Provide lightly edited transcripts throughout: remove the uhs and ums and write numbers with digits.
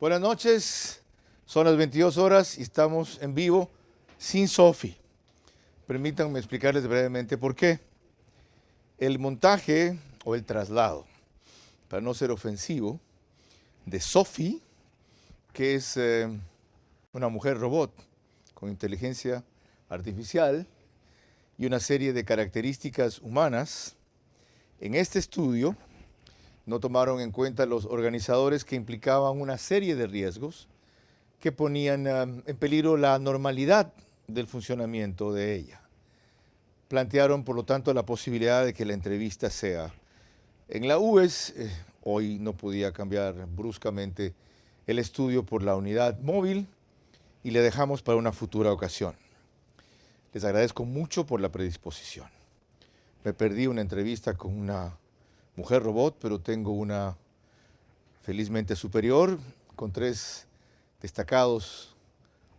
Buenas noches, son las 22 horas y estamos en vivo sin Sofi. Permítanme explicarles brevemente por qué. El montaje o el traslado, para no ser ofensivo, de Sofi, que es una mujer robot con inteligencia artificial y una serie de características humanas, en este estudio no tomaron en cuenta los organizadores que implicaban una serie de riesgos que ponían en peligro la normalidad del funcionamiento de ella. Plantearon, por lo tanto, la posibilidad de que la entrevista sea en la UES. Hoy no podía cambiar bruscamente el estudio por la unidad móvil y le dejamos para una futura ocasión. Les agradezco mucho por la predisposición. Me perdí una entrevista con una mujer robot, pero tengo una felizmente superior, con 3 destacados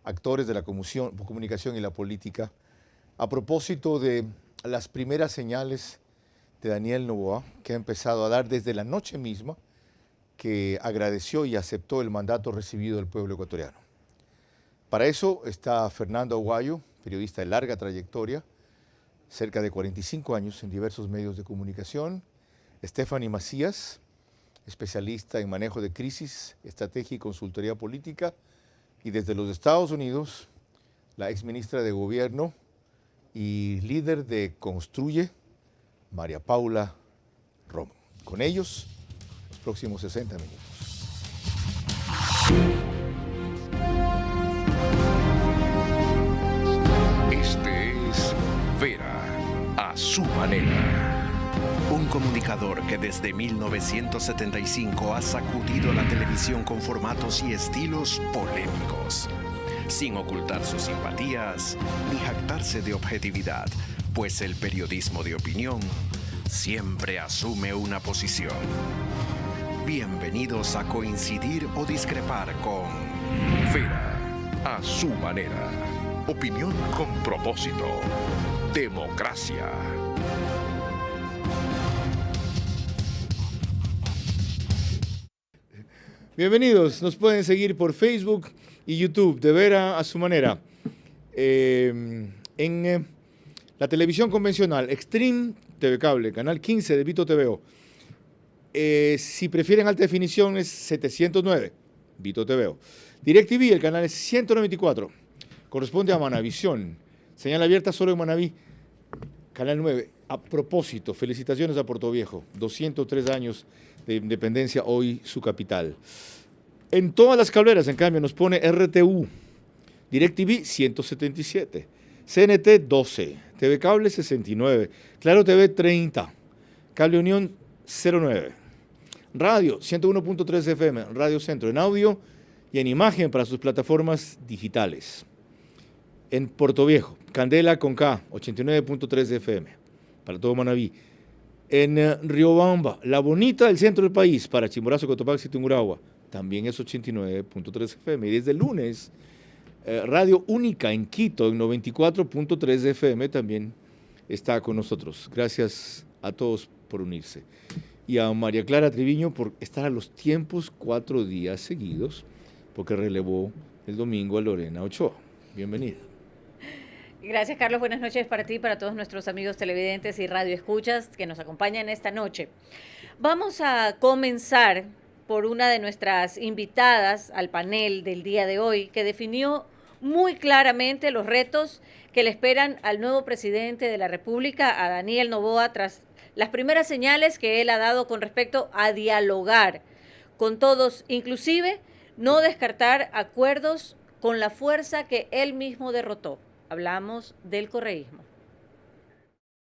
actores de la comunicación y la política, a propósito de las primeras señales de Daniel Noboa, que ha empezado a dar desde la noche misma, que agradeció y aceptó el mandato recibido del pueblo ecuatoriano. Para eso está Fernando Aguayo, periodista de larga trayectoria, cerca de 45 años en diversos medios de comunicación. Stephanie Macías, especialista en manejo de crisis, estrategia y consultoría política. Y desde los Estados Unidos, la exministra de Gobierno y líder de Construye, María Paula Romo. Con ellos, los próximos 60 minutos. Este es Vera a su manera. Un comunicador que desde 1975 ha sacudido la televisión con formatos y estilos polémicos, sin ocultar sus simpatías ni jactarse de objetividad, pues el periodismo de opinión siempre asume una posición. Bienvenidos a coincidir o discrepar con Vera a su manera. Opinión con propósito. Democracia. Bienvenidos, nos pueden seguir por Facebook y YouTube, de Vera a su manera. En la televisión convencional, Extreme TV Cable, canal 15 de Vito TVO. Si prefieren alta definición es 709, Vito TVO. DirecTV, el canal es 194, corresponde a Manavisión. Señal abierta solo en Manaví, canal 9. A propósito, felicitaciones a Puerto Viejo, 203 años de independencia, hoy su capital. En todas las cableras, en cambio, nos pone RTU, DirecTV 177, CNT 12, TV Cable 69, Claro TV 30, Cable Unión 09, Radio 101.3 FM, Radio Centro, en audio y en imagen para sus plataformas digitales. En Puerto Viejo, Candela con K, 89.3 FM, para todo Manaví. En Riobamba, La Bonita del centro del país, para Chimborazo, Cotopaxi y Tungurahua, también es 89.3 FM. Y desde el lunes, Radio Única en Quito, en 94.3 FM, también está con nosotros. Gracias a todos por unirse. Y a María Clara Triviño por estar a los tiempos 4 días seguidos, porque relevó el domingo a Lorena Ochoa. Bienvenida. Gracias, Carlos. Buenas noches para ti y para todos nuestros amigos televidentes y radioescuchas que nos acompañan esta noche. Vamos a comenzar por una de nuestras invitadas al panel del día de hoy, que definió muy claramente los retos que le esperan al nuevo presidente de la República, a Daniel Noboa, tras las primeras señales que él ha dado con respecto a dialogar con todos, inclusive no descartar acuerdos con la fuerza que él mismo derrotó. Hablamos del correísmo.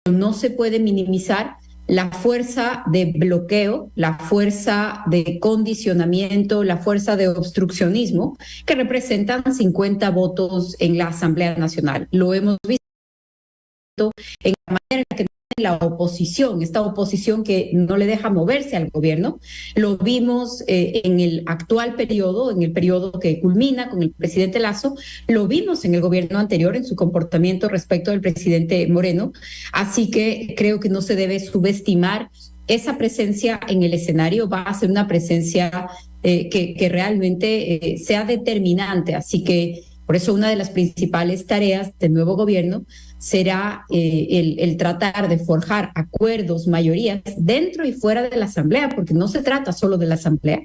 No se puede minimizar la fuerza de bloqueo, la fuerza de condicionamiento, la fuerza de obstruccionismo que representan 50 votos en la Asamblea Nacional. Lo hemos visto en la manera en la que la oposición, esta oposición que no le deja moverse al gobierno. Lo vimos en el actual periodo, en el periodo que culmina con el presidente Lasso, lo vimos en el gobierno anterior en su comportamiento respecto del presidente Moreno, así que creo que no se debe subestimar esa presencia en el escenario. Va a ser una presencia que realmente sea determinante. Así que por eso una de las principales tareas del nuevo gobierno será el tratar de forjar acuerdos, mayorías dentro y fuera de la Asamblea, porque no se trata solo de la Asamblea,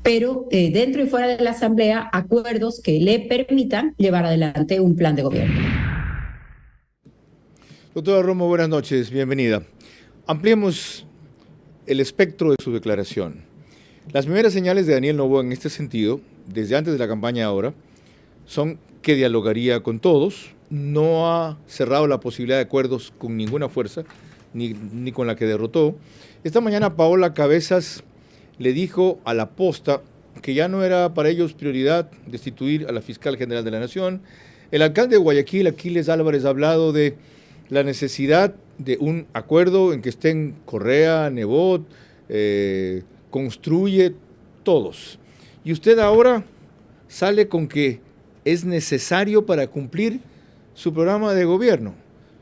pero dentro y fuera de la Asamblea, acuerdos que le permitan llevar adelante un plan de gobierno. Doctora Romo, buenas noches, bienvenida. Ampliemos el espectro de su declaración. Las primeras señales de Daniel Noboa en este sentido, desde antes de la campaña ahora, son que dialogaría con todos, no ha cerrado la posibilidad de acuerdos con ninguna fuerza, ni con la que derrotó. Esta mañana Paola Cabezas le dijo a la Posta que ya no era para ellos prioridad destituir a la fiscal general de la Nación. El alcalde de Guayaquil, Aquiles Álvarez, ha hablado de la necesidad de un acuerdo en que estén Correa, Nebot, Construye, todos. Y usted ahora sale con que es necesario para cumplir su programa de gobierno.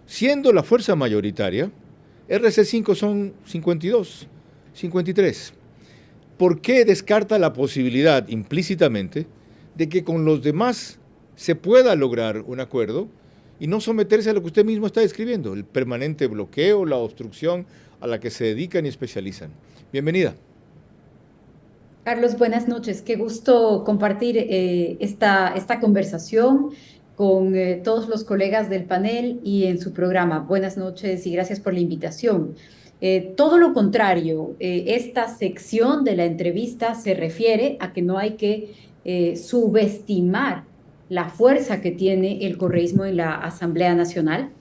Siendo la fuerza mayoritaria, RC5 son 52, 53. ¿Por qué descarta la posibilidad implícitamente de que con los demás se pueda lograr un acuerdo y no someterse a lo que usted mismo está describiendo, el permanente bloqueo, la obstrucción a la que se dedican y especializan? Bienvenida. Carlos, buenas noches. Qué gusto compartir esta conversación con todos los colegas del panel y en su programa. Buenas noches y gracias por la invitación. Todo lo contrario, esta sección de la entrevista se refiere a que no hay que subestimar la fuerza que tiene el correísmo en la Asamblea Nacional,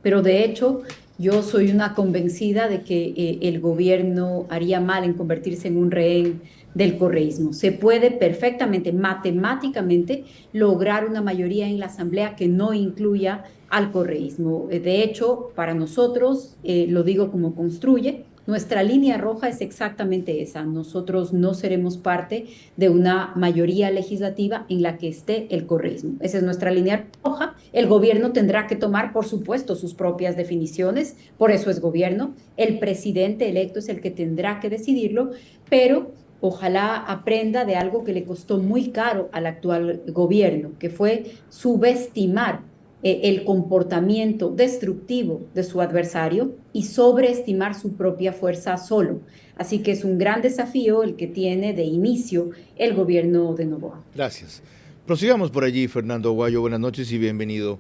pero de hecho yo soy una convencida de que el gobierno haría mal en convertirse en un rehén del correísmo. Se puede perfectamente, matemáticamente, lograr una mayoría en la Asamblea que no incluya al correísmo. De hecho, para nosotros, lo digo como Construye, nuestra línea roja es exactamente esa. Nosotros no seremos parte de una mayoría legislativa en la que esté el correísmo. Esa es nuestra línea roja. El gobierno tendrá que tomar, por supuesto, sus propias definiciones. Por eso es gobierno. El presidente electo es el que tendrá que decidirlo, pero ojalá aprenda de algo que le costó muy caro al actual gobierno, que fue subestimar el comportamiento destructivo de su adversario y sobreestimar su propia fuerza solo. Así que es un gran desafío el que tiene de inicio el gobierno de Noboa. Gracias. Prosigamos por allí, Fernando Aguayo. Buenas noches y bienvenido.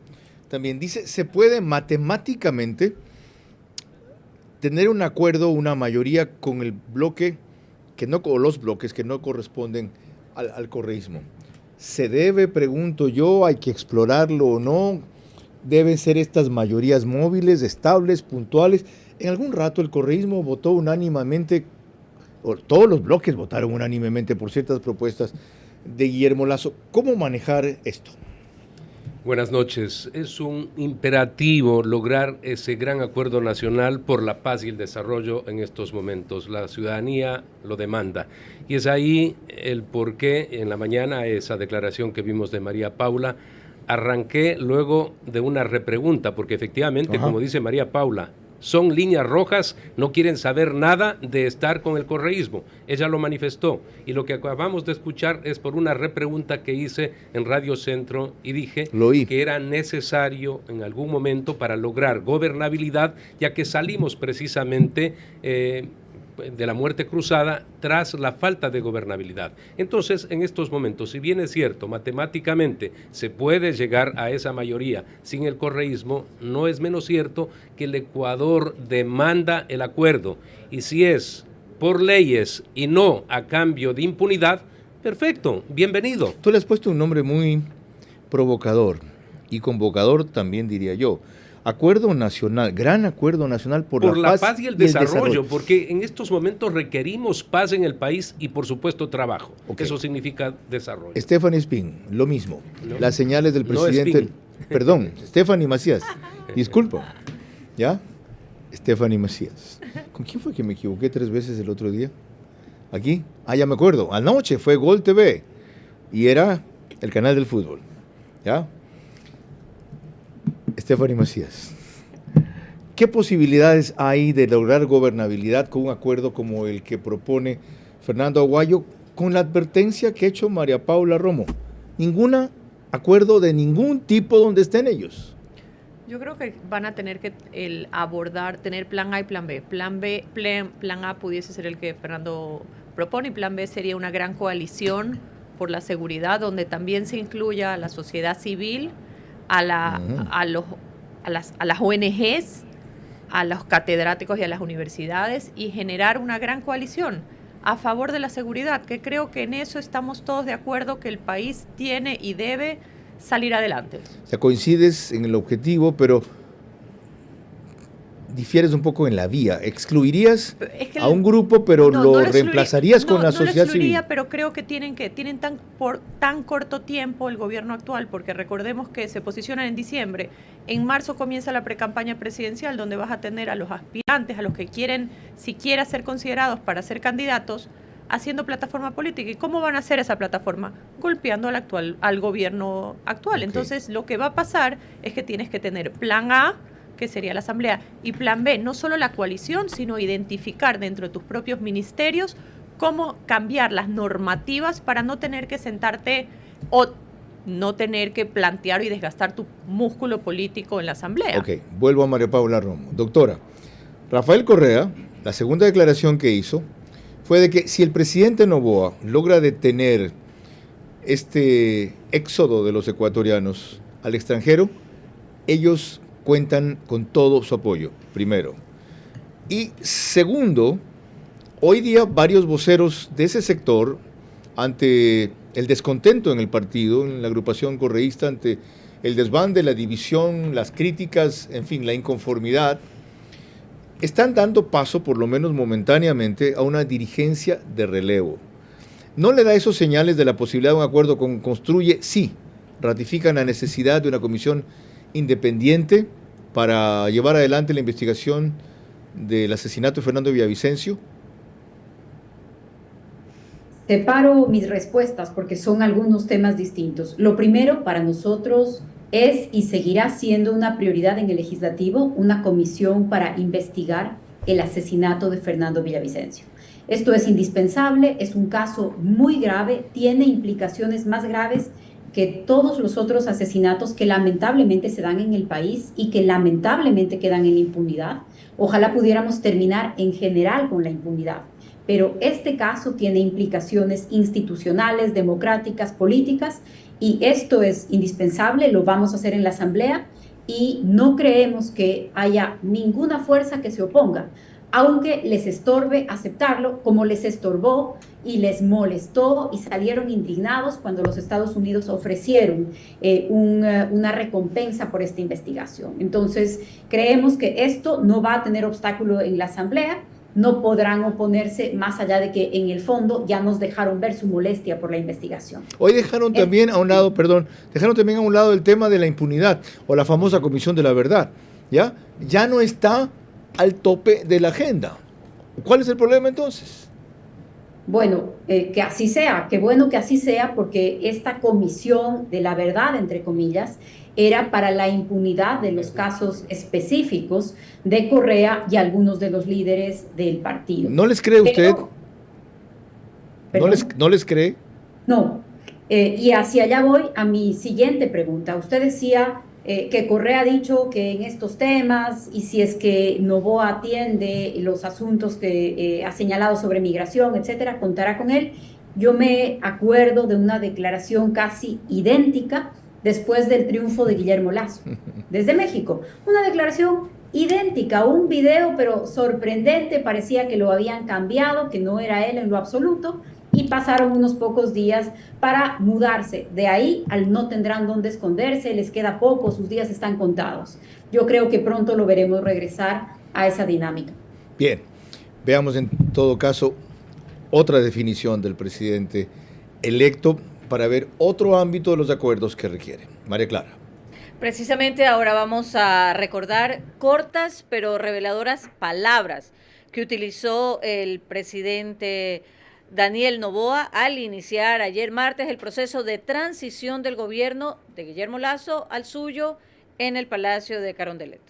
También dice, ¿se puede matemáticamente tener un acuerdo, una mayoría con el bloque o los bloques que no corresponden al correísmo? ¿Se debe, pregunto yo, hay que explorarlo o no? ¿Deben ser estas mayorías móviles, estables, puntuales? En algún rato el correísmo votó unánimemente, o todos los bloques votaron unánimemente por ciertas propuestas de Guillermo Lasso. ¿Cómo manejar esto? Buenas noches. Es un imperativo lograr ese gran acuerdo nacional por la paz y el desarrollo en estos momentos. La ciudadanía lo demanda. Y es ahí el porqué, en la mañana, esa declaración que vimos de María Paula, arranqué luego de una repregunta, porque efectivamente, como dice María Paula, son líneas rojas, no quieren saber nada de estar con el correísmo. Ella lo manifestó y lo que acabamos de escuchar es por una repregunta que hice en Radio Centro y dije que era necesario en algún momento para lograr gobernabilidad, ya que salimos precisamente de la muerte cruzada tras la falta de gobernabilidad. Entonces, en estos momentos, si bien es cierto, matemáticamente se puede llegar a esa mayoría sin el correísmo, no es menos cierto que el Ecuador demanda el acuerdo. Y si es por leyes y no a cambio de impunidad, perfecto, bienvenido. Tú le has puesto un nombre muy provocador y convocador también, diría yo. Acuerdo nacional, gran acuerdo nacional por la paz y el desarrollo, porque en estos momentos requerimos paz en el país y por supuesto trabajo. Eso significa desarrollo. Stephanie Spin, lo mismo. No, las señales del presidente. Perdón, Stephanie Macías. Disculpa. ¿Ya? Stephanie Macías. ¿Con quién fue que me equivoqué 3 veces el otro día? ¿Aquí? Ah, ya me acuerdo. Anoche fue Gol TV y era el canal del fútbol. ¿Ya? Stephanie Macías, ¿qué posibilidades hay de lograr gobernabilidad con un acuerdo como el que propone Fernando Aguayo, con la advertencia que ha hecho María Paula Romo. Ningún acuerdo de ningún tipo donde estén ellos. Yo creo que van a tener que tener plan A y plan B. Plan A pudiese ser el que Fernando propone y plan B sería una gran coalición por la seguridad donde también se incluya a la sociedad civil, a las ONGs, a los catedráticos y a las universidades y generar una gran coalición a favor de la seguridad, que creo que en eso estamos todos de acuerdo que el país tiene y debe salir adelante. O sea, coincides en el objetivo, pero difieres un poco en la vía. Excluirías a un grupo, pero lo reemplazarías con la sociedad civil. Pero creo que tienen por tan corto tiempo el gobierno actual, porque recordemos que se posicionan en diciembre. En marzo comienza la precampaña presidencial, donde vas a tener a los aspirantes, a los que quieren siquiera ser considerados para ser candidatos, haciendo plataforma política. ¿Y cómo van a hacer esa plataforma? Golpeando al gobierno actual. Okay. Entonces, lo que va a pasar es que tienes que tener plan A, que sería la asamblea, y plan B, no solo la coalición, sino identificar dentro de tus propios ministerios cómo cambiar las normativas para no tener que sentarte o no tener que plantear y desgastar tu músculo político en la asamblea. Ok, vuelvo a María Paula Romo. Doctora, Rafael Correa, la segunda declaración que hizo fue de que si el presidente Noboa logra detener este éxodo de los ecuatorianos al extranjero, ellos cuentan con todo su apoyo, primero. Y segundo, hoy día varios voceros de ese sector, ante el descontento en el partido, en la agrupación correísta, ante el desbande, la división, las críticas, en fin, la inconformidad, están dando paso, por lo menos momentáneamente, a una dirigencia de relevo. ¿No le da esos señales de la posibilidad de un acuerdo con Construye? Sí, ratifican la necesidad de una comisión independiente para llevar adelante la investigación del asesinato de Fernando Villavicencio. Separo mis respuestas porque son algunos temas distintos. Lo primero, para nosotros es y seguirá siendo una prioridad en el legislativo una comisión para investigar el asesinato de Fernando Villavicencio. Esto es indispensable, es un caso muy grave, tiene implicaciones más graves que todos los otros asesinatos que lamentablemente se dan en el país y que lamentablemente quedan en la impunidad. Ojalá pudiéramos terminar en general con la impunidad, pero este caso tiene implicaciones institucionales, democráticas, políticas, y esto es indispensable, lo vamos a hacer en la Asamblea y no creemos que haya ninguna fuerza que se oponga, aunque les estorbe aceptarlo, como les estorbó y les molestó y salieron indignados cuando los Estados Unidos ofrecieron una recompensa por esta investigación. Entonces, creemos que esto no va a tener obstáculo en la Asamblea, no podrán oponerse más allá de que en el fondo ya nos dejaron ver su molestia por la investigación. Hoy dejaron también a un lado, el tema de la impunidad o la famosa Comisión de la Verdad, ¿ya? Ya no está al tope de la agenda. ¿Cuál es el problema entonces? Bueno, que así sea, qué bueno que así sea, porque esta comisión de la verdad, entre comillas, era para la impunidad de los casos específicos de Correa y algunos de los líderes del partido. ¿No les cree usted? ¿No les cree? No. Y hacia allá voy a mi siguiente pregunta. Usted decía que Correa ha dicho que en estos temas, y si es que Noboa atiende los asuntos que ha señalado sobre migración, etcétera, contará con él. Yo me acuerdo de una declaración casi idéntica después del triunfo de Guillermo Lasso, desde México. Una declaración idéntica, un video, pero sorprendente, parecía que lo habían cambiado, que no era él en lo absoluto, y pasaron unos pocos días para mudarse. De ahí al no tendrán dónde esconderse, les queda poco, sus días están contados. Yo creo que pronto lo veremos regresar a esa dinámica. Bien, veamos en todo caso otra definición del presidente electo para ver otro ámbito de los acuerdos que requiere. María Clara. Precisamente ahora vamos a recordar cortas pero reveladoras palabras que utilizó el presidente Daniel Noboa al iniciar ayer martes el proceso de transición del gobierno de Guillermo Lasso al suyo en el Palacio de Carondelet.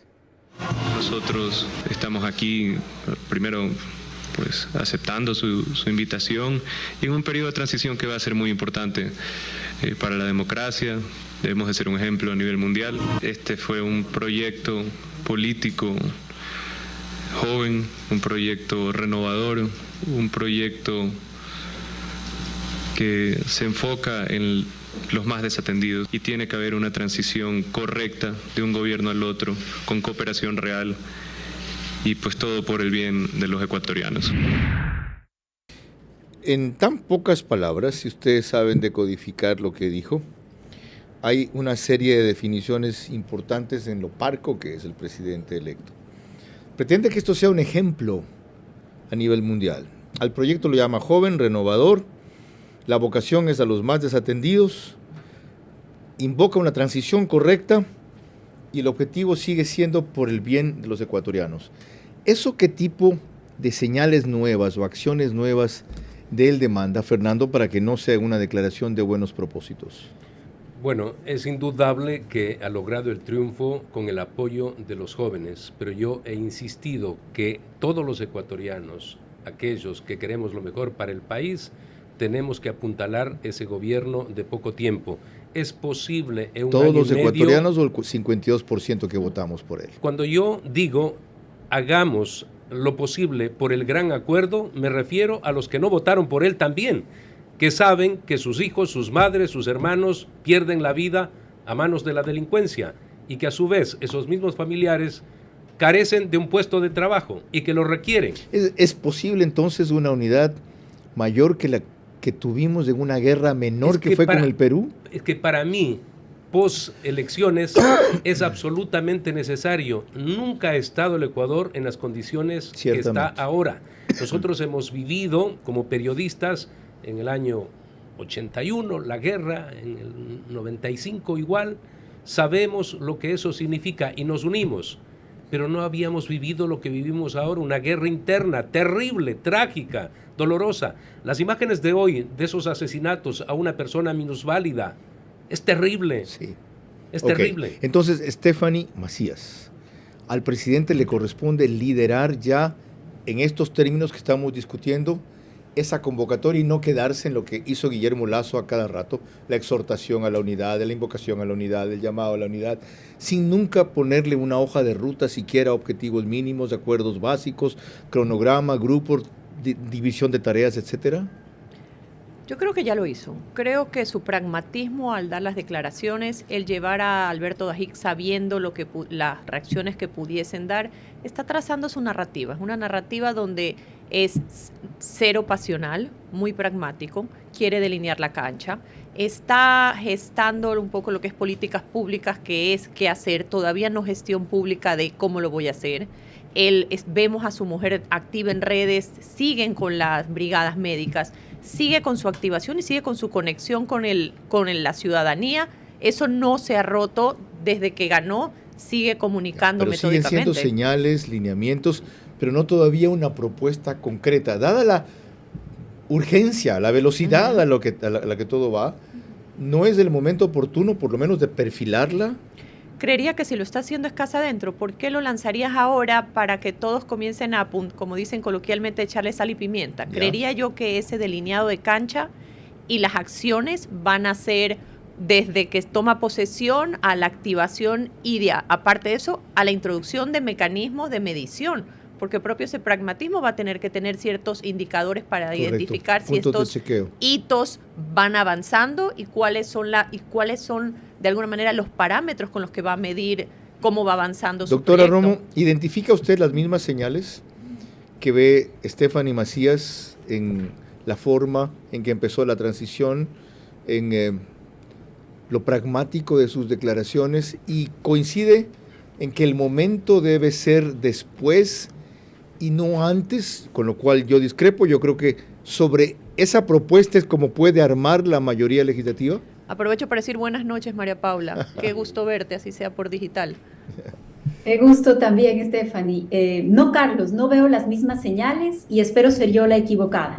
Nosotros estamos aquí, primero pues aceptando su invitación, y en un periodo de transición que va a ser muy importante para la democracia. Debemos de ser un ejemplo a nivel mundial. Este fue un proyecto político joven, un proyecto renovador, un proyecto que se enfoca en los más desatendidos, y tiene que haber una transición correcta de un gobierno al otro, con cooperación real, y pues todo por el bien de los ecuatorianos. En tan pocas palabras, si ustedes saben decodificar lo que dijo, hay una serie de definiciones importantes en lo parco que es el presidente electo. Pretende que esto sea un ejemplo a nivel mundial. Al proyecto lo llama joven, renovador, la vocación es a los más desatendidos, invoca una transición correcta y el objetivo sigue siendo por el bien de los ecuatorianos. ¿Eso qué tipo de señales nuevas o acciones nuevas de él demanda, Fernando, para que no sea una declaración de buenos propósitos? Bueno, es indudable que ha logrado el triunfo con el apoyo de los jóvenes, pero yo he insistido que todos los ecuatorianos, aquellos que queremos lo mejor para el país, tenemos que apuntalar ese gobierno de poco tiempo. Es posible en un ¿Todos año los y medio, ecuatorianos o el 52% que votamos por él? Cuando yo digo hagamos lo posible por el gran acuerdo, me refiero a los que no votaron por él también, que saben que sus hijos, sus madres, sus hermanos pierden la vida a manos de la delincuencia y que a su vez esos mismos familiares carecen de un puesto de trabajo y que lo requieren. ¿Es posible entonces una unidad mayor que la que tuvimos en una guerra menor que fue con el Perú? Es que para mí, post elecciones, es absolutamente necesario. Nunca ha estado el Ecuador en las condiciones que está ahora. Nosotros hemos vivido como periodistas en el año 81, la guerra, en el 95 igual, sabemos lo que eso significa y nos unimos, pero no habíamos vivido lo que vivimos ahora, una guerra interna terrible, trágica, dolorosa. Las imágenes de hoy, de esos asesinatos a una persona minusválida, es terrible. Sí. Es terrible. Entonces, Stephanie Macías, al presidente le corresponde liderar ya en estos términos que estamos discutiendo esa convocatoria y no quedarse en lo que hizo Guillermo Lasso a cada rato, la exhortación a la unidad, la invocación a la unidad, el llamado a la unidad, sin nunca ponerle una hoja de ruta, siquiera objetivos mínimos, acuerdos básicos, cronograma, grupos, división de tareas, etcétera? Yo creo que ya lo hizo. Creo que su pragmatismo al dar las declaraciones, el llevar a Alberto Dajic sabiendo las reacciones que pudiesen dar, está trazando su narrativa. Es una narrativa donde es cero pasional, muy pragmático, quiere delinear la cancha, está gestando un poco lo que es políticas públicas, que es qué hacer, todavía no gestión pública de cómo lo voy a hacer. Vemos a su mujer activa en redes, siguen con las brigadas médicas, sigue con su activación y sigue con su conexión con la ciudadanía. Eso no se ha roto desde que ganó, sigue comunicando metódicamente. Siguen siendo señales, lineamientos, pero no todavía una propuesta concreta. Dada la urgencia, la velocidad a la que todo va, ¿no es el momento oportuno por lo menos de perfilarla? Creería que si lo está haciendo es casa adentro. ¿Por qué lo lanzarías ahora para que todos comiencen a, como dicen coloquialmente, echarle sal y pimienta? Creería yo que ese delineado de cancha y las acciones van a ser desde que toma posesión a la activación y aparte de eso, a la introducción de mecanismos de medición, porque propio ese pragmatismo va a tener que tener ciertos indicadores para identificar si estos hitos van avanzando y cuáles son de alguna manera los parámetros con los que va a medir cómo va avanzando su Doctora proyecto. Romo, ¿identifica usted las mismas señales que ve Stephanie Macías en la forma en que empezó la transición, en lo pragmático de sus declaraciones, y coincide en que el momento debe ser después y no antes, con lo cual yo discrepo? Yo creo que sobre esa propuesta es como puede armar la mayoría legislativa. Aprovecho para decir buenas noches, María Paula. Qué gusto verte, así sea por digital. Qué gusto también, Stephanie. No, Carlos, no veo las mismas señales y espero ser yo la equivocada,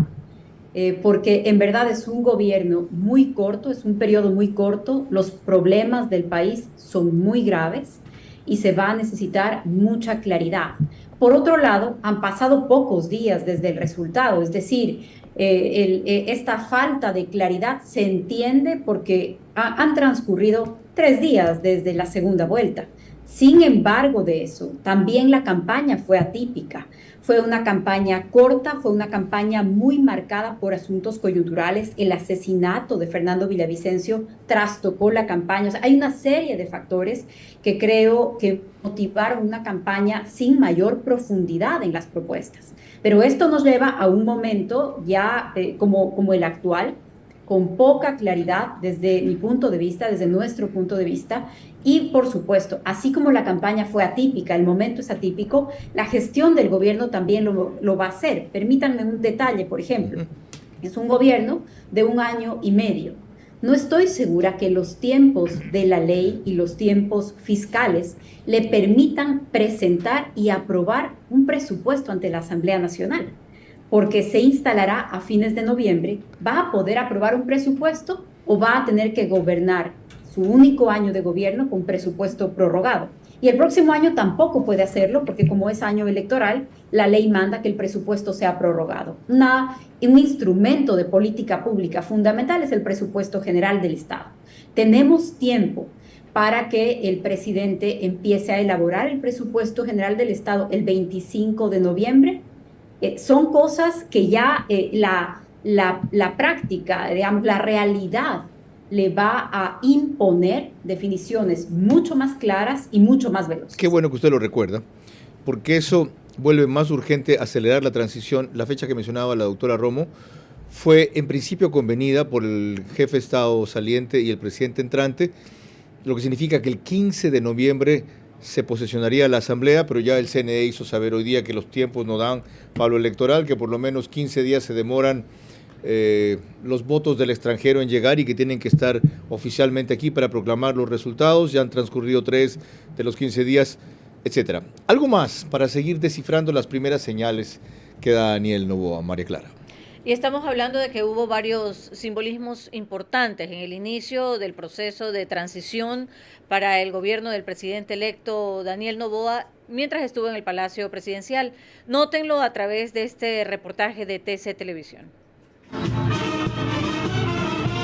porque en verdad es un gobierno muy corto, es un periodo muy corto, los problemas del país son muy graves y se va a necesitar mucha claridad. Por otro lado, han pasado pocos días desde el resultado, es decir, esta falta de claridad se entiende porque han transcurrido 3 días desde la segunda vuelta. Sin embargo de eso, también la campaña fue atípica. Fue una campaña corta, fue una campaña muy marcada por asuntos coyunturales. El asesinato de Fernando Villavicencio trastocó la campaña. O sea, hay una serie de factores que creo que motivaron una campaña sin mayor profundidad en las propuestas. Pero esto nos lleva a un momento ya como el actual, con poca claridad desde mi punto de vista, desde nuestro punto de vista. Y, por supuesto, así como la campaña fue atípica, el momento es atípico, la gestión del gobierno también lo va a hacer. Permítanme un detalle, por ejemplo. Es un gobierno de 1 año y medio. No estoy segura que los tiempos de la ley y los tiempos fiscales le permitan presentar y aprobar un presupuesto ante la Asamblea Nacional, porque se instalará a fines de noviembre. ¿Va a poder aprobar un presupuesto o va a tener que gobernar su único año de gobierno con presupuesto prorrogado? Y el próximo año tampoco puede hacerlo porque como es año electoral, la ley manda que el presupuesto sea prorrogado. Un instrumento de política pública fundamental es el presupuesto general del Estado. Tenemos tiempo para que el presidente empiece a elaborar el presupuesto general del Estado el 25 de noviembre. Son cosas que ya la práctica, digamos, la realidad le va a imponer definiciones mucho más claras y mucho más veloces. Qué bueno que usted lo recuerda, porque eso vuelve más urgente acelerar la transición. La fecha que mencionaba la doctora Romo fue en principio convenida por el jefe de Estado saliente y el presidente entrante, lo que significa que el 15 de noviembre se posesionaría la Asamblea, pero ya el CNE hizo saber hoy día que los tiempos no dan para lo electoral, que por lo menos 15 días se demoran los votos del extranjero en llegar y que tienen que estar oficialmente aquí para proclamar los resultados. Ya han transcurrido 3 de los 15 días, etcétera. Algo más para seguir descifrando las primeras señales que da Daniel Noboa, María Clara. Y estamos hablando de que hubo varios simbolismos importantes en el inicio del proceso de transición para el gobierno del presidente electo Daniel Noboa mientras estuvo en el Palacio Presidencial. Nótenlo a través de este reportaje de TC Televisión.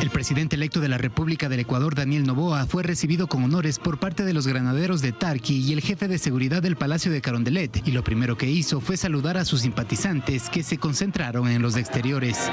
El presidente electo de la República del Ecuador, Daniel Noboa, fue recibido con honores por parte de los granaderos de Tarqui y el jefe de seguridad del Palacio de Carondelet, y lo primero que hizo fue saludar a sus simpatizantes que se concentraron en los exteriores.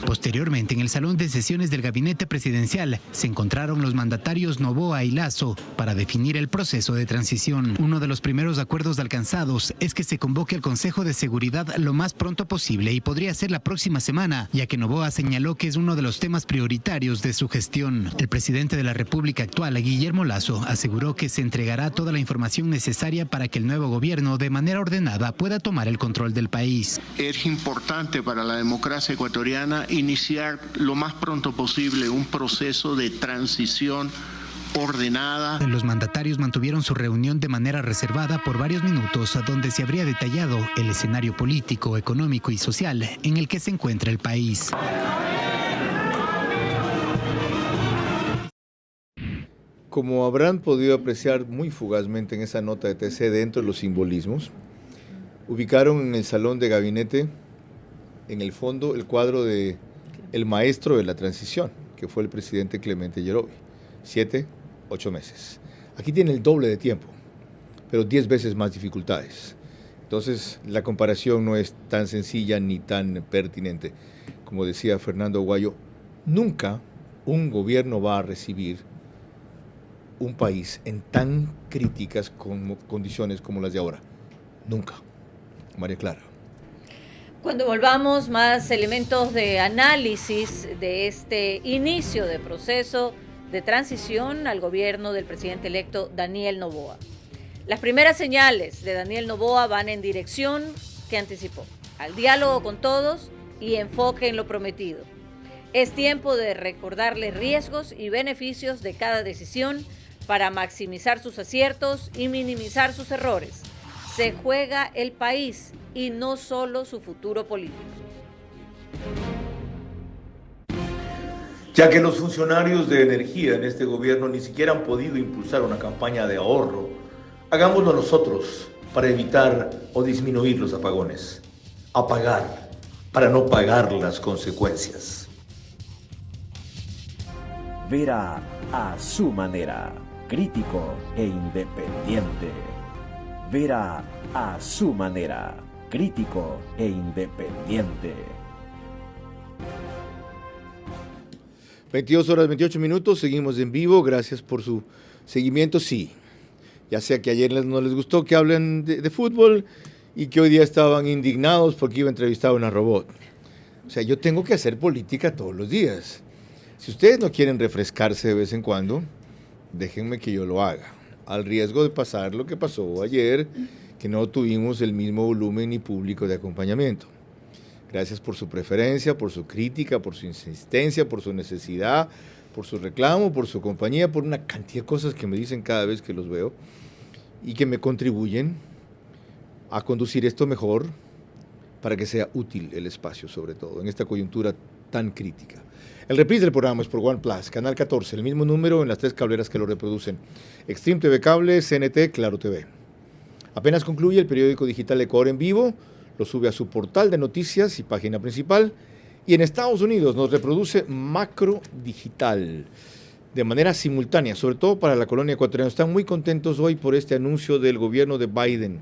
Posteriormente, en el salón de sesiones del gabinete presidencial, se encontraron los mandatarios Noboa y Lasso para definir el proceso de transición. Uno de los primeros acuerdos alcanzados es que se convoque al Consejo de Seguridad lo más pronto posible y podría ser la próxima semana, ya que Noboa señaló que es uno de los temas prioritarios de su gestión. El presidente de la República actual, Guillermo Lasso, aseguró que se entregará toda la información necesaria para que el nuevo gobierno, de manera ordenada, pueda tomar el control del país. Es importante para la democracia ecuatoriana iniciar lo más pronto posible un proceso de transición ordenada. Los mandatarios mantuvieron su reunión de manera reservada por varios minutos, donde se habría detallado el escenario político, económico y social en el que se encuentra el país. Como habrán podido apreciar muy fugazmente en esa nota de TC, dentro de los simbolismos, ubicaron en el salón de gabinete, en el fondo, el cuadro de el maestro de la transición, que fue el presidente Clemente Yerovi, 7-8 meses. Aquí tiene el doble de tiempo, pero 10 veces más dificultades. Entonces, la comparación no es tan sencilla ni tan pertinente. Como decía Fernando Aguayo, nunca un gobierno va a recibir un país en tan críticas condiciones como las de ahora. Nunca. María Clara. Cuando volvamos, más elementos de análisis de este inicio de proceso de transición al gobierno del presidente electo Daniel Noboa. Las primeras señales de Daniel Noboa van en dirección que anticipó, al diálogo con todos y enfoque en lo prometido. Es tiempo de recordarle riesgos y beneficios de cada decisión para maximizar sus aciertos y minimizar sus errores. Se juega el país y no solo su futuro político. Ya que los funcionarios de energía en este gobierno ni siquiera han podido impulsar una campaña de ahorro Hagámoslo nosotros para evitar o disminuir los apagones. Apagar para no pagar las consecuencias. Vera a su manera, crítico e independiente. Vera a su manera, crítico e independiente. 22 horas 28 minutos, seguimos en vivo, gracias por su seguimiento. Sí, ya sea que ayer no les gustó que hablen de fútbol y que hoy día estaban indignados porque iba a entrevistar a una robot. O sea, yo tengo que hacer política todos los días. Si ustedes no quieren refrescarse de vez en cuando, déjenme que yo lo haga, al riesgo de pasar lo que pasó ayer, que no tuvimos el mismo volumen ni público de acompañamiento. Gracias por su preferencia, por su crítica, por su insistencia, por su necesidad, por su reclamo, por su compañía, por una cantidad de cosas que me dicen cada vez que los veo y que me contribuyen a conducir esto mejor para que sea útil el espacio, sobre todo en esta coyuntura tan crítica. El reprise del programa es por OnePlus, Canal 14, el mismo número en las 3 cableras que lo reproducen. Extreme TV Cable, CNT, Claro TV. Apenas concluye el periódico digital Ecuador en vivo, lo sube a su portal de noticias y página principal. Y en Estados Unidos nos reproduce Macro Digital de manera simultánea, sobre todo para la colonia ecuatoriana. Están muy contentos hoy por este anuncio del gobierno de Biden.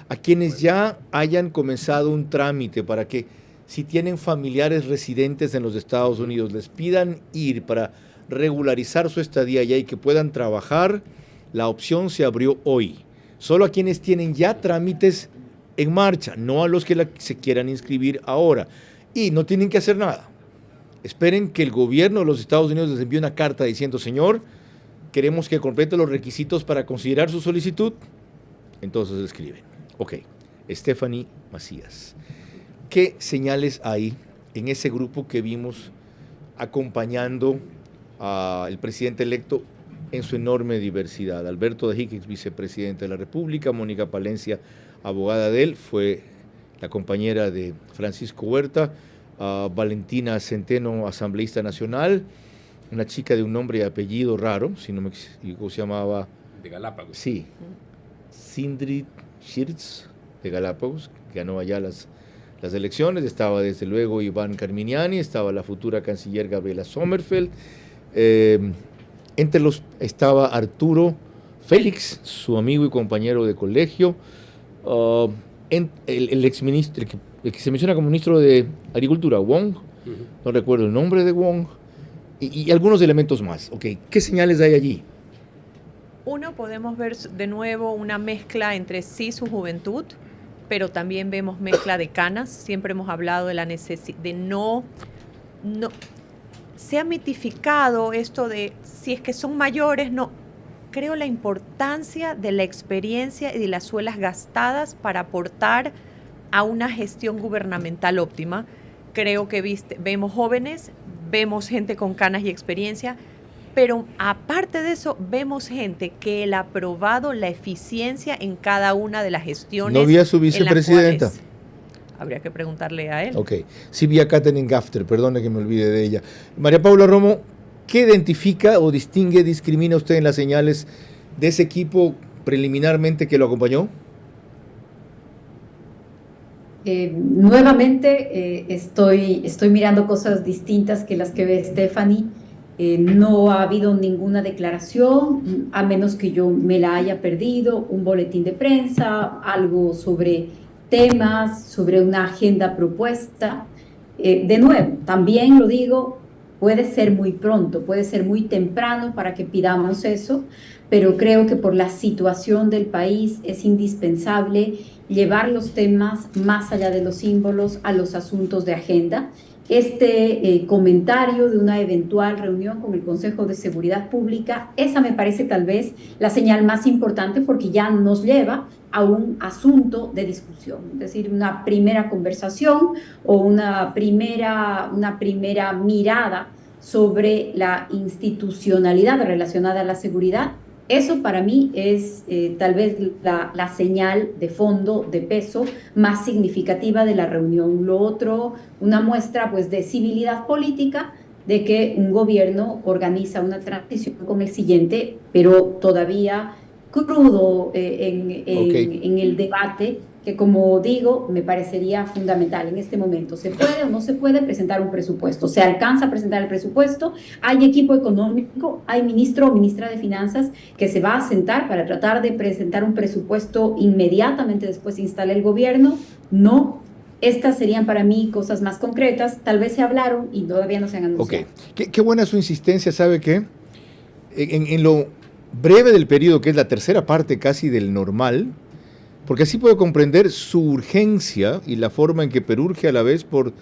A quienes ya hayan comenzado un trámite para que, si tienen familiares residentes en los Estados Unidos, les pidan ir para regularizar su estadía allá y que puedan trabajar, la opción se abrió hoy. Solo a quienes tienen ya trámites en marcha, no a los que se quieran inscribir ahora. Y no tienen que hacer nada. Esperen que el gobierno de los Estados Unidos les envíe una carta diciendo: señor, queremos que complete los requisitos para considerar su solicitud. Entonces escriben. Ok, Stephanie Macías. ¿Qué señales hay en ese grupo que vimos acompañando al presidente electo en su enorme diversidad? Alberto de Higgins, vicepresidente de la República; Mónica Palencia, abogada de él, fue la compañera de Francisco Huerta; Valentina Centeno, asambleísta nacional; una chica de un nombre y apellido raro, si no me equivoco, se llamaba... De Galápagos. Sí, Sindri Schirtz, de Galápagos, que ganó allá las elecciones. Estaba desde luego Iván Carminiani, estaba la futura canciller Gabriela Sommerfeld, entre los estaba Arturo Félix, su amigo y compañero de colegio, el exministro, el que se menciona como ministro de Agricultura, Wong, no recuerdo el nombre de Wong, y algunos elementos más. Okay. ¿Qué señales hay allí? Uno, podemos ver de nuevo una mezcla entre sí su juventud, pero también vemos mezcla de canas. Siempre hemos hablado de la necesidad de no se ha mitificado esto de si es que son mayores, no. Creo la importancia de la experiencia y de las suelas gastadas para aportar a una gestión gubernamental óptima. Creo que vemos jóvenes, vemos gente con canas y experiencia, pero aparte de eso, vemos gente que él ha probado la eficiencia en cada una de las gestiones. ¿No vi a su vicepresidenta? Habría que preguntarle a él. Ok, sí vi a Katherine Gafter, perdone que me olvide de ella. María Paula Romo, ¿qué identifica o distingue, discrimina usted en las señales de ese equipo preliminarmente que lo acompañó? Nuevamente estoy mirando cosas distintas que las que ve Stephanie. No ha habido ninguna declaración, a menos que yo me la haya perdido, un boletín de prensa, algo sobre temas, sobre una agenda propuesta. De nuevo, también lo digo, puede ser muy pronto, puede ser muy temprano para que pidamos eso, pero creo que por la situación del país es indispensable llevar los temas más allá de los símbolos a los asuntos de agenda. Este comentario de una eventual reunión con el Consejo de Seguridad Pública, esa me parece tal vez la señal más importante porque ya nos lleva a un asunto de discusión, es decir, una primera conversación o una primera mirada sobre la institucionalidad relacionada a la seguridad. Eso para mí es tal vez la señal de fondo, de peso, más significativa de la reunión. Lo otro, una muestra pues, de civilidad política, de que un gobierno organiza una transición con el siguiente, pero todavía crudo en el debate, que como digo, me parecería fundamental en este momento. ¿Se puede o no se puede presentar un presupuesto? ¿Se alcanza a presentar el presupuesto? ¿Hay equipo económico? ¿Hay ministro o ministra de Finanzas que se va a sentar para tratar de presentar un presupuesto inmediatamente después se instale el gobierno? No. Estas serían para mí cosas más concretas. Tal vez se hablaron y todavía no se han anunciado. Qué buena su insistencia, ¿sabe qué? En lo breve del periodo, que es la tercera parte casi del normal, porque así puedo comprender su urgencia y la forma en que Perú urge a la vez por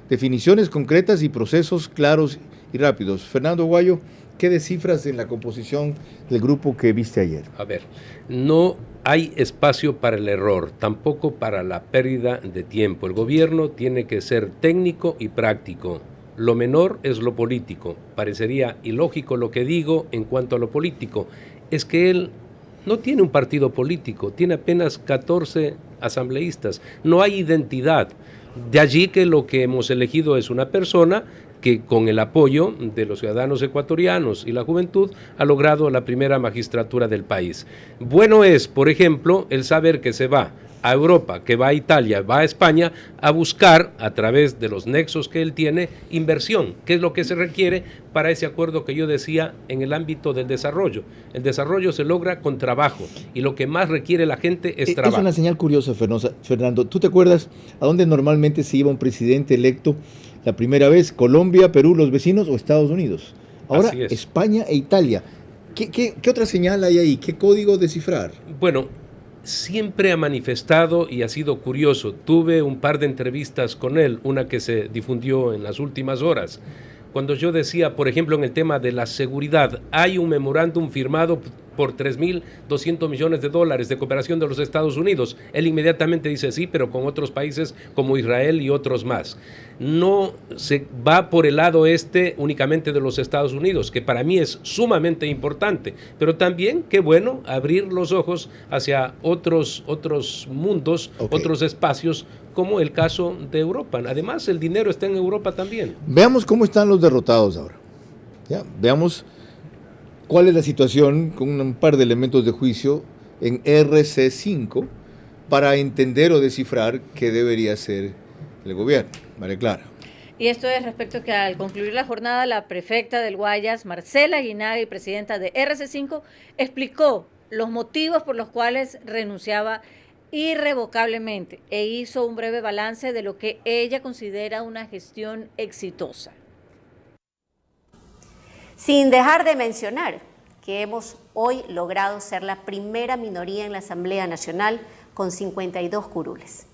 definiciones concretas y procesos claros y rápidos. Fernando Guayo, ¿qué descifras en la composición del grupo que viste ayer? A ver, no hay espacio para el error, tampoco para la pérdida de tiempo. El gobierno tiene que ser técnico y práctico. Lo menor es lo político. Parecería ilógico lo que digo en cuanto a lo político. Es que él no tiene un partido político, tiene apenas 14 asambleístas. No hay identidad. De allí que lo que hemos elegido es una persona que con el apoyo de los ciudadanos ecuatorianos y la juventud ha logrado la primera magistratura del país. Bueno es, por ejemplo, el saber que se va a Europa, que va a Italia, va a España, a buscar, a través de los nexos que él tiene, inversión, que es lo que se requiere para ese acuerdo que yo decía en el ámbito del desarrollo. El desarrollo se logra con trabajo, y lo que más requiere la gente es trabajo. Es una señal curiosa, Fernando. ¿Tú te acuerdas a dónde normalmente se iba un presidente electo la primera vez? ¿Colombia, Perú, los vecinos o Estados Unidos? Ahora, España e Italia. ¿Qué otra señal hay ahí? ¿Qué código descifrar? Bueno, siempre ha manifestado y ha sido curioso. Tuve un par de entrevistas con él, una que se difundió en las últimas horas, cuando yo decía, por ejemplo, en el tema de la seguridad, hay un memorándum firmado por $3.200 millones de cooperación de los Estados Unidos. Él inmediatamente dice sí, pero con otros países como Israel y otros más. No se va por el lado únicamente de los Estados Unidos, que para mí es sumamente importante, pero también, qué bueno, abrir los ojos hacia otros mundos, otros espacios, como el caso de Europa. Además, el dinero está en Europa también. Veamos cómo están los derrotados ahora. ¿Ya? Veamos cuál es la situación con un par de elementos de juicio en RC5 para entender o descifrar qué debería hacer el gobierno. María Clara. Y esto es respecto a que al concluir la jornada, la prefecta del Guayas, Marcela Aguinaga, y presidenta de RC5, explicó los motivos por los cuales renunciaba irrevocablemente e hizo un breve balance de lo que ella considera una gestión exitosa. Sin dejar de mencionar que hemos hoy logrado ser la primera minoría en la Asamblea Nacional con 52 curules,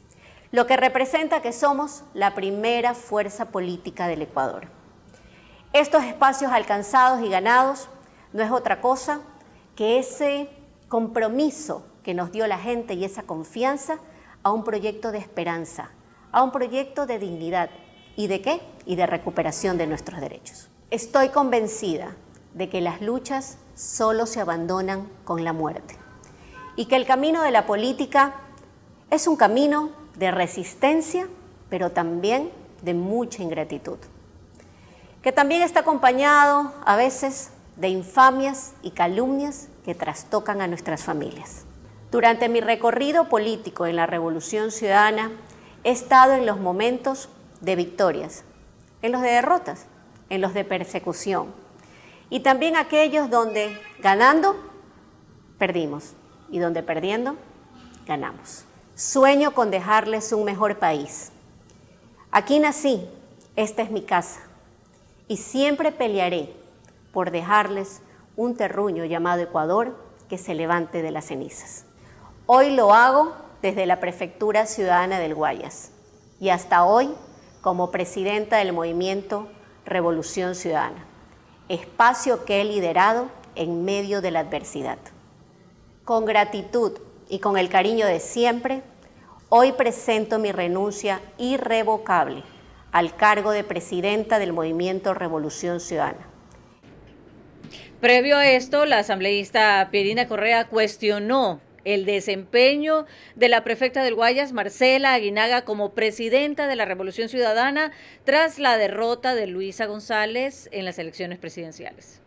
lo que representa que somos la primera fuerza política del Ecuador. Estos espacios alcanzados y ganados no es otra cosa que ese compromiso que nos dio la gente y esa confianza a un proyecto de esperanza, a un proyecto de dignidad. ¿Y de qué? Y de recuperación de nuestros derechos. Estoy convencida de que las luchas solo se abandonan con la muerte y que el camino de la política es un camino de resistencia, pero también de mucha ingratitud, que también está acompañado a veces de infamias y calumnias que trastocan a nuestras familias. Durante mi recorrido político en la Revolución Ciudadana he estado en los momentos de victorias, en los de derrotas, en los de persecución, y también aquellos donde ganando, perdimos, y donde perdiendo, ganamos. Sueño con dejarles un mejor país. Aquí nací, esta es mi casa, y siempre pelearé por dejarles un terruño llamado Ecuador que se levante de las cenizas. Hoy lo hago desde la Prefectura Ciudadana del Guayas y hasta hoy como presidenta del movimiento Revolución Ciudadana, espacio que he liderado en medio de la adversidad. Con gratitud y con el cariño de siempre, hoy presento mi renuncia irrevocable al cargo de presidenta del movimiento Revolución Ciudadana. Previo a esto, la asambleísta Pierina Correa cuestionó el desempeño de la prefecta del Guayas, Marcela Aguinaga, como presidenta de la Revolución Ciudadana tras la derrota de Luisa González en las elecciones presidenciales.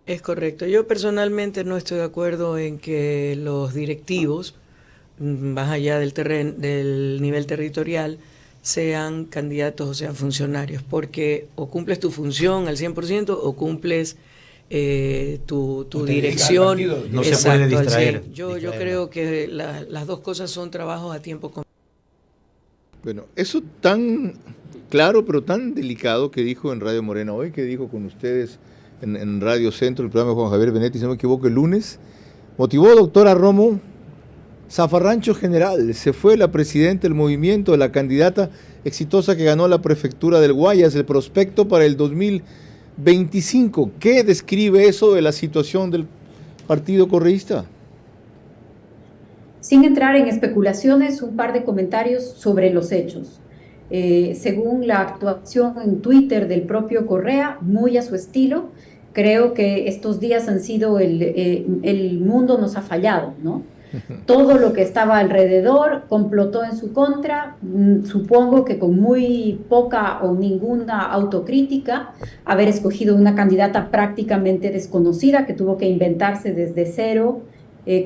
Es correcto. Yo personalmente no estoy de acuerdo en que los directivos, más allá del nivel territorial, sean candidatos o sean funcionarios, porque o cumples tu función al 100% o cumples tu dirección. No se puede distraer. Yo creo que las dos cosas son trabajos a tiempo completo. Bueno, eso tan claro, pero tan delicado que dijo en Radio Morena hoy, que dijo con ustedes en Radio Centro, el programa de Juan Javier Benetti, si no me equivoco, el lunes, motivó, doctora Romo, zafarrancho general. Se fue la presidenta del movimiento, la candidata exitosa que ganó la prefectura del Guayas, el prospecto para el 2025. ¿Qué describe eso de la situación del partido correísta? Sin entrar en especulaciones, un par de comentarios sobre los hechos. Según la actuación en Twitter del propio Correa, muy a su estilo, creo que estos días han sido el mundo nos ha fallado, ¿no? Todo lo que estaba alrededor complotó en su contra, supongo que con muy poca o ninguna autocrítica, haber escogido una candidata prácticamente desconocida que tuvo que inventarse desde cero,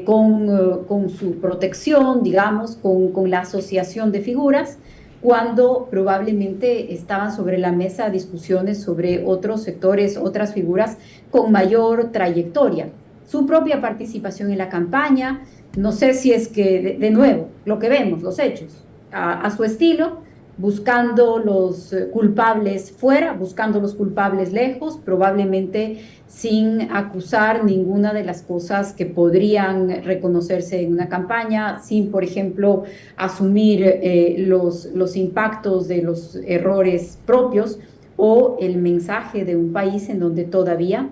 con su protección, digamos, con la asociación de figuras, cuando probablemente estaban sobre la mesa discusiones sobre otros sectores, otras figuras con mayor trayectoria. Su propia participación en la campaña, no sé si es que, de nuevo, lo que vemos, los hechos, a su estilo, buscando los culpables fuera, buscando los culpables lejos, probablemente sin acusar ninguna de las cosas que podrían reconocerse en una campaña, sin, por ejemplo, asumir los impactos de los errores propios o el mensaje de un país en donde todavía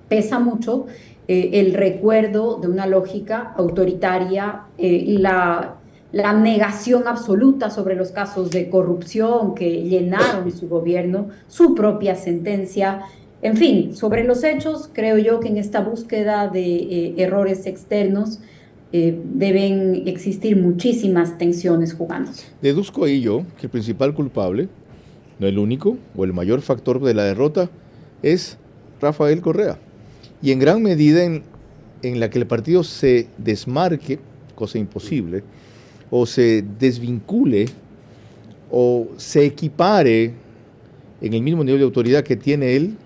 pesa mucho el recuerdo de una lógica autoritaria, la negación absoluta sobre los casos de corrupción que llenaron su gobierno, su propia sentencia. En fin, sobre los hechos, creo yo que en esta búsqueda de errores externos deben existir muchísimas tensiones jugándose. Deduzco ahí yo que el principal culpable, no el único o el mayor factor de la derrota, es Rafael Correa. Y en gran medida en la que el partido se desmarque, cosa imposible, o se desvincule o se equipare en el mismo nivel de autoridad que tiene él,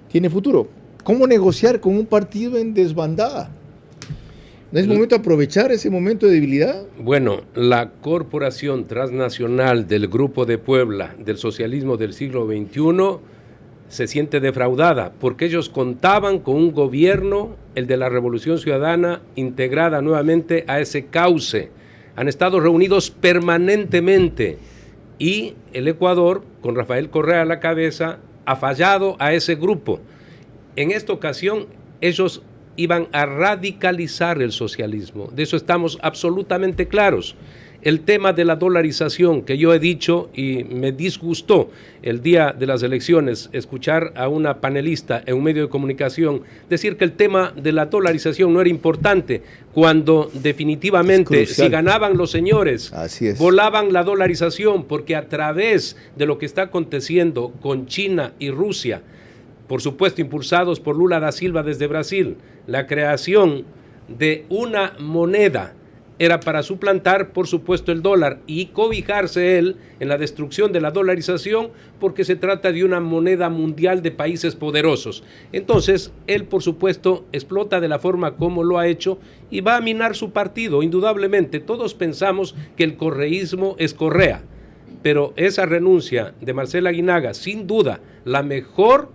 tiene futuro. ¿Cómo negociar con un partido en desbandada? ¿No es momento de aprovechar ese momento de debilidad? Bueno, la corporación transnacional del Grupo de Puebla del socialismo del siglo XXI se siente defraudada porque ellos contaban con un gobierno, el de la Revolución Ciudadana, integrada nuevamente a ese cauce. Han estado reunidos permanentemente y el Ecuador, con Rafael Correa a la cabeza, ha fallado a ese grupo. En esta ocasión, ellos iban a radicalizar el socialismo. De eso estamos absolutamente claros. El tema de la dolarización, que yo he dicho y me disgustó el día de las elecciones, escuchar a una panelista en un medio de comunicación decir que el tema de la dolarización no era importante, cuando definitivamente si ganaban los señores, volaban la dolarización, porque a través de lo que está aconteciendo con China y Rusia, por supuesto impulsados por Lula da Silva desde Brasil, la creación de una moneda era para suplantar, por supuesto, el dólar y cobijarse él en la destrucción de la dolarización, porque se trata de una moneda mundial de países poderosos. Entonces, él, por supuesto, explota de la forma como lo ha hecho y va a minar su partido, indudablemente. Todos pensamos que el correísmo es Correa, pero esa renuncia de Marcela Aguinaga, sin duda, la mejor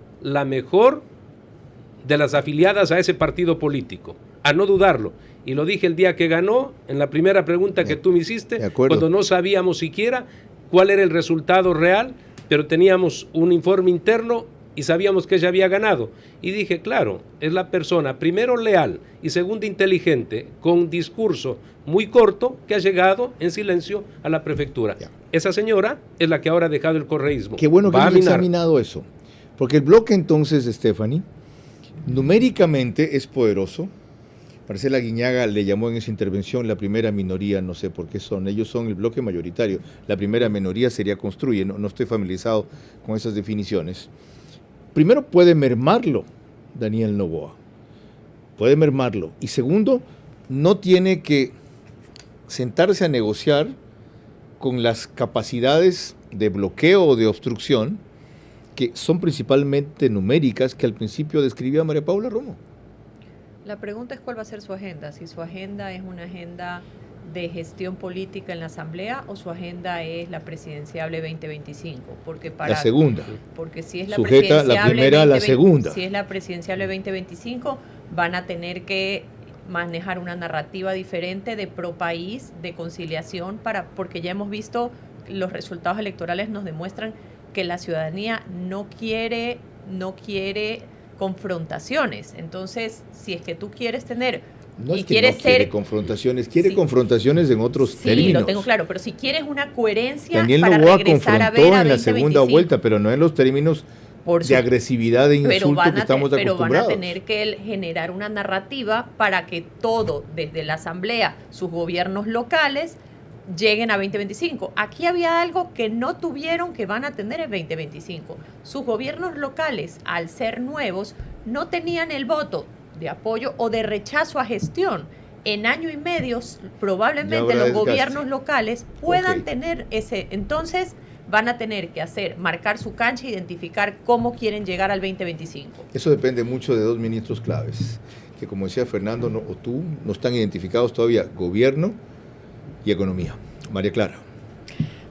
de las afiliadas a ese partido político, a no dudarlo. Y lo dije el día que ganó, en la primera pregunta que tú me hiciste, cuando no sabíamos siquiera cuál era el resultado real, pero teníamos un informe interno y sabíamos que ella había ganado. Y dije, claro, es la persona, primero leal y segundo inteligente, con discurso muy corto, que ha llegado en silencio a la prefectura. Esa señora es la que ahora ha dejado el correísmo. Qué bueno que hemos examinado eso, porque el bloque entonces, Stephanie, numéricamente es poderoso. Marcela Aguinaga le llamó en esa intervención la primera minoría, no sé por qué son, ellos son el bloque mayoritario, la primera minoría sería Construye, no estoy familiarizado con esas definiciones. Primero puede mermarlo Daniel Noboa. Puede mermarlo. Y segundo, no tiene que sentarse a negociar con las capacidades de bloqueo o de obstrucción, que son principalmente numéricas, que al principio describía María Paula Romo. La pregunta es cuál va a ser su agenda, si su agenda es una agenda de gestión política en la Asamblea o su agenda es la presidenciable 2025, porque para la segunda. Porque si es la sujeta la primera a la segunda. Si es la presidenciable 2025, van a tener que manejar una narrativa diferente de pro país, de conciliación, porque ya hemos visto los resultados electorales nos demuestran que la ciudadanía no quiere confrontaciones. Entonces, si es que tú quieres tener no es que no quiere confrontaciones, quiere sí, confrontaciones en otros términos. Sí, lo tengo claro, pero si quieres una coherencia Daniel para Noboa regresar a ver confrontó a en la segunda vuelta, pero no en los términos de agresividad e insulto que estamos acostumbrados. Pero van a tener que generar una narrativa para que todo, desde la Asamblea, sus gobiernos locales, lleguen a 2025. Aquí había algo que no tuvieron, que van a tener en 2025. Sus gobiernos locales, al ser nuevos, no tenían el voto de apoyo o de rechazo a gestión. En año y medio, probablemente los gobiernos locales puedan tener ese. Entonces, van a tener que marcar su cancha e identificar cómo quieren llegar al 2025. Eso depende mucho de dos ministros claves, que como decía Fernando o tú, no están identificados todavía: gobierno y economía. María Clara.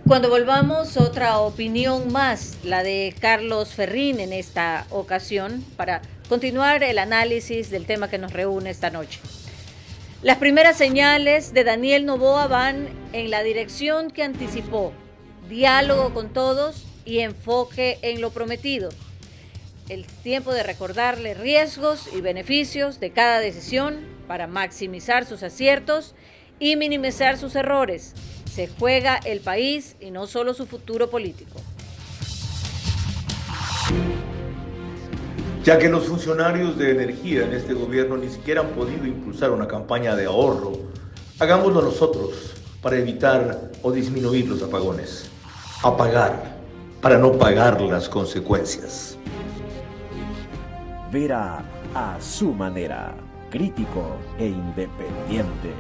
Cuando volvamos, otra opinión más, la de Carlos Ferrín en esta ocasión, para continuar el análisis del tema que nos reúne esta noche. Las primeras señales de Daniel Noboa van en la dirección que anticipó: diálogo con todos y enfoque en lo prometido. El tiempo de recordarle riesgos y beneficios de cada decisión para maximizar sus aciertos y minimizar sus errores. Se juega el país y no solo su futuro político. Ya que los funcionarios de energía en este gobierno ni siquiera han podido impulsar una campaña de ahorro, hagámoslo nosotros para evitar o disminuir los apagones. Apagar para no pagar las consecuencias. Vera a su manera, crítico e independiente.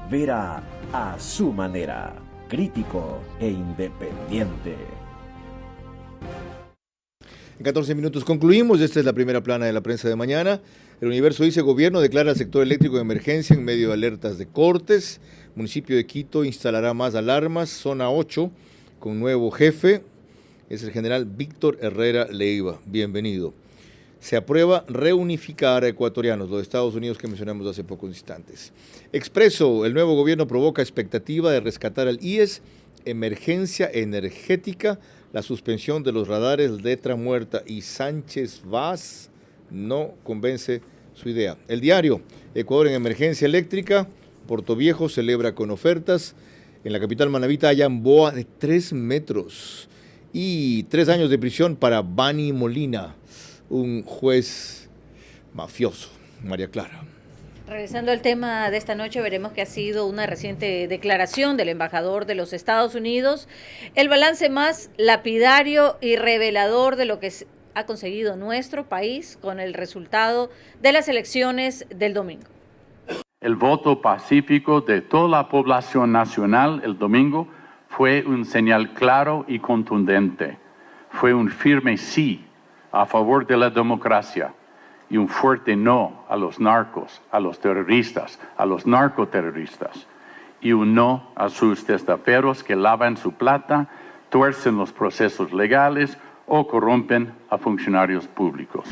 Vera a su manera, crítico e independiente. En 14 minutos concluimos. Esta es la primera plana de la prensa de mañana. El Universo dice: gobierno declara al sector eléctrico de emergencia en medio de alertas de cortes. Municipio de Quito instalará más alarmas. Zona 8 con nuevo jefe. Es el general Víctor Herrera Leiva. Bienvenido. Se aprueba reunificar a ecuatorianos, los Estados Unidos que mencionamos hace pocos instantes. Expreso: el nuevo gobierno provoca expectativa de rescatar al IES, emergencia energética, la suspensión de los radares, letra muerta, y Sánchez Vaz no convence su idea. El Diario: Ecuador en emergencia eléctrica, Portoviejo celebra con ofertas. En la capital manabita hallan boa de 3 metros y 3 años de prisión para Bani Molina, un juez mafioso. María Clara. Regresando al tema de esta noche, veremos que ha sido una reciente declaración del embajador de los Estados Unidos, el balance más lapidario y revelador de lo que ha conseguido nuestro país con el resultado de las elecciones del domingo. El voto pacífico de toda la población nacional el domingo fue un señal claro y contundente. Fue un firme sí a favor de la democracia y un fuerte no a los narcos, a los terroristas, a los narcoterroristas, y un no a sus testaferros que lavan su plata, tuercen los procesos legales o corrompen a funcionarios públicos.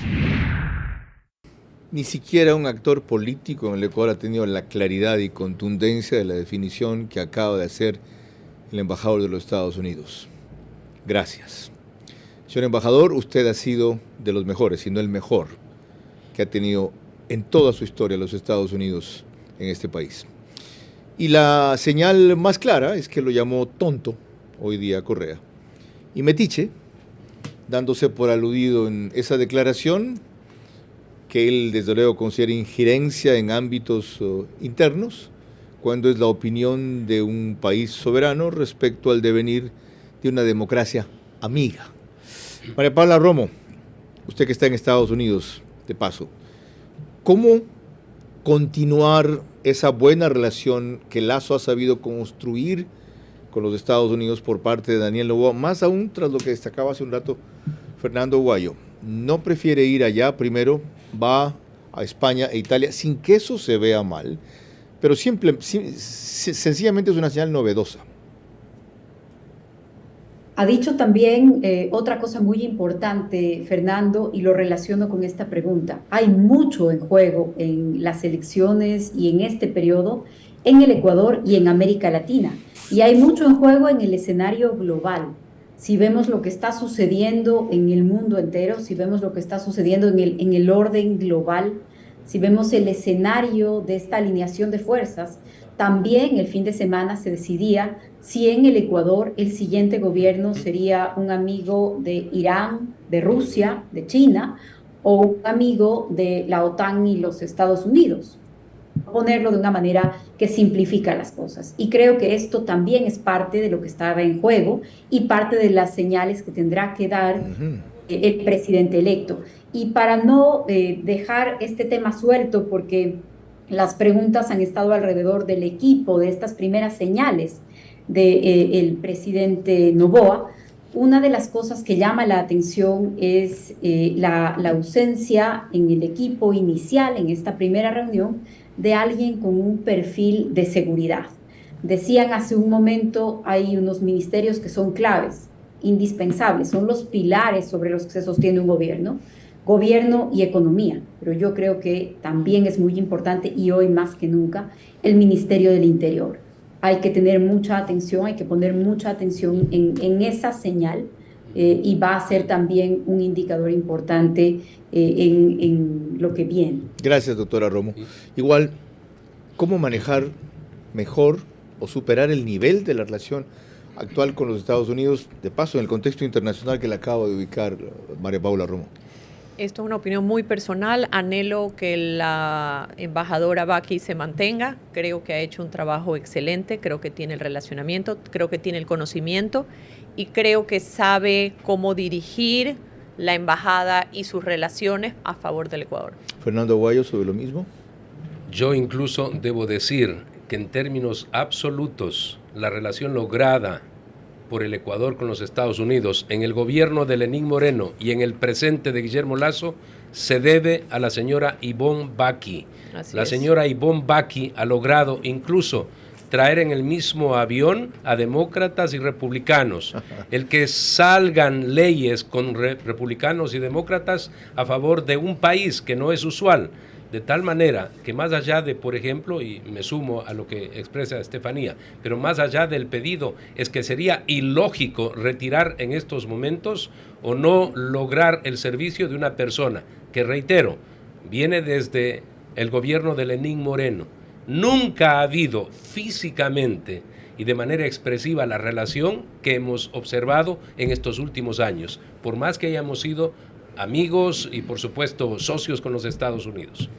Ni siquiera un actor político en el Ecuador ha tenido la claridad y contundencia de la definición que acaba de hacer el embajador de los Estados Unidos. Gracias. Señor embajador, usted ha sido de los mejores, si no el mejor, que ha tenido en toda su historia los Estados Unidos en este país. Y la señal más clara es que lo llamó tonto hoy día Correa y metiche, dándose por aludido en esa declaración que él desde luego considera injerencia en ámbitos internos, cuando es la opinión de un país soberano respecto al devenir de una democracia amiga. María Paula Romo, usted que está en Estados Unidos, de paso, ¿cómo continuar esa buena relación que Lasso ha sabido construir con los Estados Unidos por parte de Daniel Noboa, más aún tras lo que destacaba hace un rato Fernando Guayo? No prefiere ir allá, primero va a España e Italia, sin que eso se vea mal, pero sencillamente es una señal novedosa. Ha dicho también otra cosa muy importante, Fernando, y lo relaciono con esta pregunta. Hay mucho en juego en las elecciones y en este periodo en el Ecuador y en América Latina. Y hay mucho en juego en el escenario global. Si vemos lo que está sucediendo en el mundo entero, si vemos lo que está sucediendo en el orden global, si vemos el escenario de esta alineación de fuerzas, también el fin de semana se decidía si en el Ecuador el siguiente gobierno sería un amigo de Irán, de Rusia, de China, o un amigo de la OTAN y los Estados Unidos. Ponerlo de una manera que simplifica las cosas. Y creo que esto también es parte de lo que estaba en juego y parte de las señales que tendrá que dar el presidente electo. Y para no dejar este tema suelto, porque las preguntas han estado alrededor del equipo, de estas primeras señales del presidente Noboa, una de las cosas que llama la atención es la ausencia en el equipo inicial, en esta primera reunión, de alguien con un perfil de seguridad. Decían hace un momento, hay unos ministerios que son claves, indispensables, son los pilares sobre los que se sostiene un gobierno y economía, pero yo creo que también es muy importante, y hoy más que nunca, el Ministerio del Interior. Hay que tener mucha atención, hay que poner mucha atención en esa señal, y va a ser también un indicador importante en lo que viene. Gracias, doctora Romo. Igual, ¿cómo manejar mejor o superar el nivel de la relación actual con los Estados Unidos, de paso en el contexto internacional que le acabo de ubicar María Paula Romo? Esto es una opinión muy personal. Anhelo que la embajadora Baki se mantenga. Creo que ha hecho un trabajo excelente, creo que tiene el relacionamiento, creo que tiene el conocimiento y creo que sabe cómo dirigir la embajada y sus relaciones a favor del Ecuador. Fernando Guayo, ¿sobre lo mismo? Yo incluso debo decir que en términos absolutos, la relación lograda por el Ecuador con los Estados Unidos en el gobierno de Lenín Moreno y en el presente de Guillermo Lasso se debe a la señora Ivonne Baki. La señora Ivonne Baki ha logrado incluso traer en el mismo avión a demócratas y republicanos. El que salgan leyes con republicanos y demócratas a favor de un país que no es usual. De tal manera que más allá de, por ejemplo, y me sumo a lo que expresa Estefanía, pero más allá del pedido es que sería ilógico retirar en estos momentos o no lograr el servicio de una persona que, reitero, viene desde el gobierno de Lenín Moreno. Nunca ha habido físicamente y de manera expresiva la relación que hemos observado en estos últimos años, por más que hayamos sido amigos y por supuesto socios con los Estados Unidos.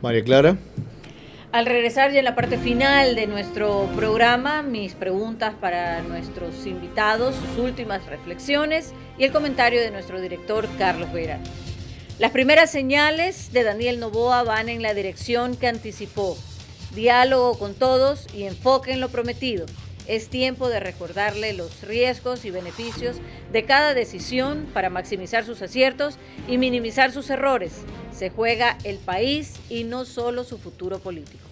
María Clara. Al regresar ya en la parte final de nuestro programa, mis preguntas para nuestros invitados, sus últimas reflexiones y el comentario de nuestro director Carlos Vera. Las primeras señales de Daniel Noboa van en la dirección que anticipó: diálogo con todos y enfoque en lo prometido. Es tiempo de recordarle los riesgos y beneficios de cada decisión para maximizar sus aciertos y minimizar sus errores. Se juega el país y no solo su futuro político.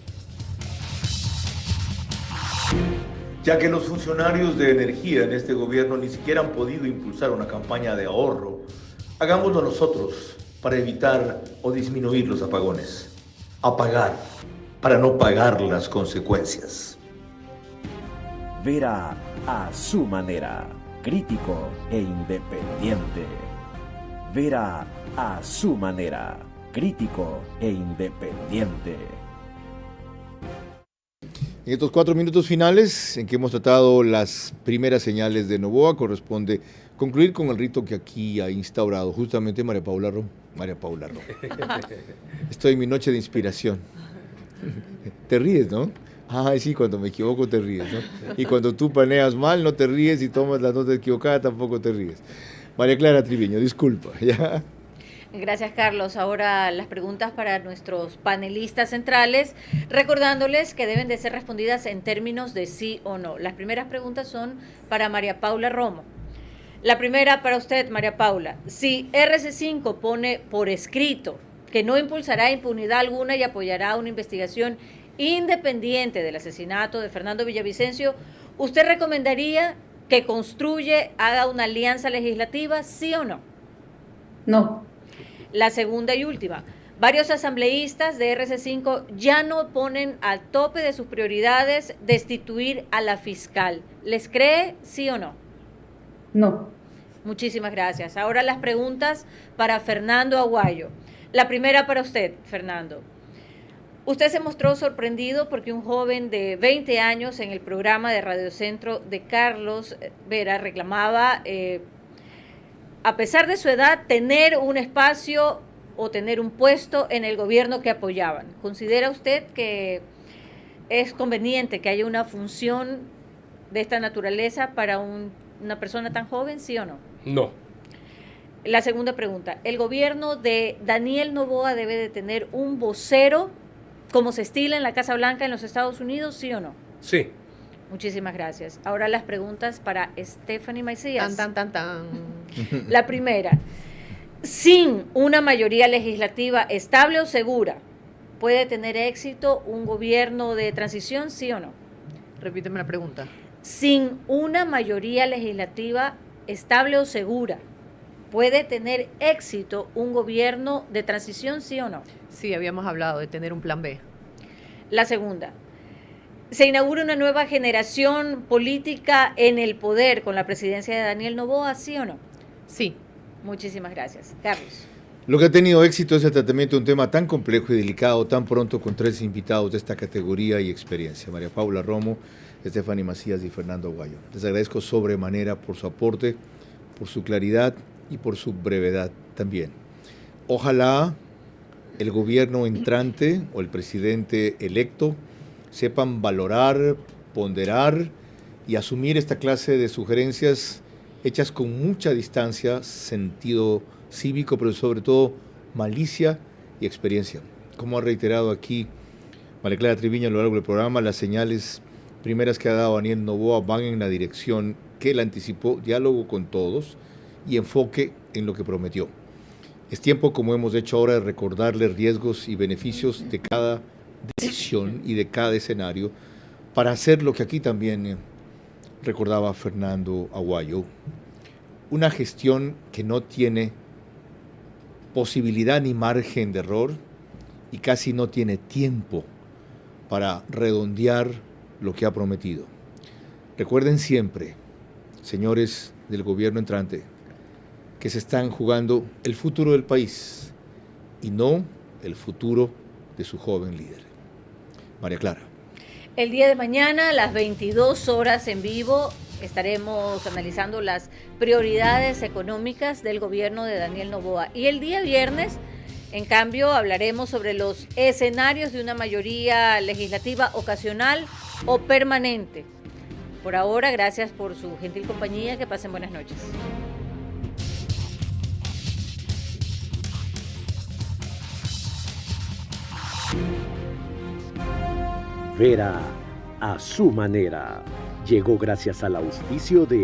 Ya que los funcionarios de energía en este gobierno ni siquiera han podido impulsar una campaña de ahorro, hagámoslo nosotros para evitar o disminuir los apagones. Apagar para no pagar las consecuencias. Vera a su manera, crítico e independiente. Vera a su manera, crítico e independiente. En estos 4 minutos finales en que hemos tratado las primeras señales de Noboa, corresponde concluir con el rito que aquí ha instaurado justamente María Paula Romo. Estoy en mi noche de inspiración. Te ríes, ¿no? Ah, sí, cuando me equivoco te ríes, ¿no? Y cuando tú planeas mal no te ríes y tomas la nota equivocada tampoco te ríes. María Clara Triviño, disculpa, ¿ya? Gracias, Carlos. Ahora las preguntas para nuestros panelistas centrales, recordándoles que deben de ser respondidas en términos de sí o no. Las primeras preguntas son para María Paula Romo. La primera para usted, María Paula. Si RC5 pone por escrito que no impulsará impunidad alguna y apoyará una investigación independiente del asesinato de Fernando Villavicencio, ¿usted recomendaría que haga una alianza legislativa, sí o no? No. La segunda y última. Varios asambleístas de RC5 ya no ponen al tope de sus prioridades destituir a la fiscal. ¿Les cree, sí o no? No. Muchísimas gracias. Ahora las preguntas para Fernando Aguayo. La primera para usted, Fernando. Usted se mostró sorprendido porque un joven de 20 años en el programa de Radio Centro de Carlos Vera reclamaba, a pesar de su edad, tener un espacio o tener un puesto en el gobierno que apoyaban. ¿Considera usted que es conveniente que haya una función de esta naturaleza para una persona tan joven, sí o no? No. La segunda pregunta. ¿El gobierno de Daniel Noboa debe de tener un vocero como se estila en la Casa Blanca en los Estados Unidos, sí o no? Sí. Muchísimas gracias. Ahora las preguntas para Stephanie Maicías. Tan. La primera. Sin una mayoría legislativa estable o segura, ¿puede tener éxito un gobierno de transición, sí o no? Repíteme la pregunta. Sin una mayoría legislativa estable o segura, ¿puede tener éxito un gobierno de transición, sí o no? Sí, habíamos hablado de tener un plan B. La segunda. ¿Se inaugura una nueva generación política en el poder con la presidencia de Daniel Noboa, sí o no? Sí. Muchísimas gracias. Carlos. Lo que ha tenido éxito es el tratamiento de un tema tan complejo y delicado, tan pronto con 3 invitados de esta categoría y experiencia: María Paula Romo, Stephanie Macías y Fernando Aguayo. Les agradezco sobremanera por su aporte, por su claridad y por su brevedad también. Ojalá el gobierno entrante o el presidente electo sepan valorar, ponderar y asumir esta clase de sugerencias hechas con mucha distancia, sentido cívico, pero sobre todo malicia y experiencia. Como ha reiterado aquí María Clara Triviño a lo largo del programa, las señales primeras que ha dado Daniel Noboa van en la dirección que él anticipó: diálogo con todos y enfoque en lo que prometió. Es tiempo, como hemos hecho ahora, de recordarle riesgos y beneficios de cada decisión y de cada escenario para hacer lo que aquí también recordaba Fernando Aguayo: una gestión que no tiene posibilidad ni margen de error y casi no tiene tiempo para redondear lo que ha prometido. Recuerden siempre, señores del gobierno entrante, que se están jugando el futuro del país y no el futuro de su joven líder. María Clara. El día de mañana, a las 22 horas en vivo, estaremos analizando las prioridades económicas del gobierno de Daniel Noboa. Y el día viernes, en cambio, hablaremos sobre los escenarios de una mayoría legislativa ocasional o permanente. Por ahora, gracias por su gentil compañía. Que pasen buenas noches. Vera a su manera. Llegó gracias al auspicio de